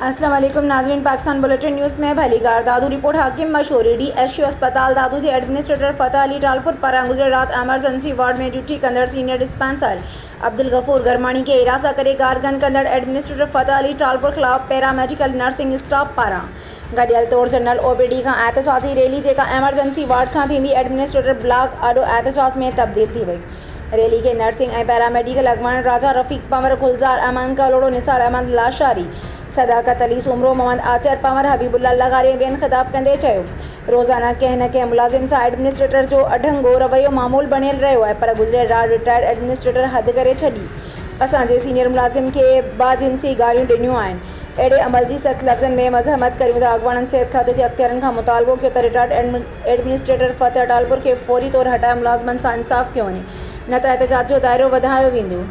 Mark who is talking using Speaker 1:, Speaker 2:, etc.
Speaker 1: अस्सलाम वालेकुम नाज़रीन, पाकिस्तान बुलेटिन न्यूज़ में भलीगार दादू रिपोर्ट हाकिम मशहूरी DSU अस्पताल दादू जे एडमिनिस्ट्रेटर फ़तह अली टालपुर पारां गुज़िरियल रात एमरजेंसी वार्ड में ड्यूटी कंदड़ सीनियर डिस्पेंसर अब्दुल गफूर गरमानी के हिरासत करे कारगन कंदड़ एडमिनिस्ट्रेटर फ़तह अली टालपुर खिलाफ पैरामेडिकल नर्सिंग स्टाफ पारां गडियल तौर जनरल OPD का एहतजाजी रैली जेका एमरजेंसी वार्ड का थी एडमिनिस्ट्रेटर ब्लॉक आडो एहतजाज में तब्दील थी वही। रैली के नर्सिंग और पैरामेडिकल अगवान राजा रफ़ीक पंवर गुलजार अमन कलोड़ो निसार अहमद लाशारी सदाकत अली सुमरो मोहम्मद आचर पंवर हबीबुल्ला लगारे बेन खिताब कंदे चयो रोज़ाना कंहिं न कंहिं मुलाज़िम सां एडमिनिस्ट्रेटर जो अढंगो रवैयो मामूल बणियल रहियो आहे, पर गुज़िरियल रात रिटायर्ड एडमिनिस्ट्रेटर हद करे छॾी असांजे सीनियर मुलाज़िम खे बाजिंसी गारियूं ॾिनियूं आहिनि। अहिड़े अमल जी सख़्त लफ़्ज़नि में मज़म्मत करियूं त अॻवाननि सिहत खाते जे अख़्तियारनि खां मुतालबो कयो त रिटायर्ड एडमिनिस्ट्रेटर फ़तह टालपुर खे फ़ौरी तौरु हटाए मुलाज़िमनि सां इंसाफ़ कयो वञे, न त एहतजाज जो दाइरो वधायो वेंदो।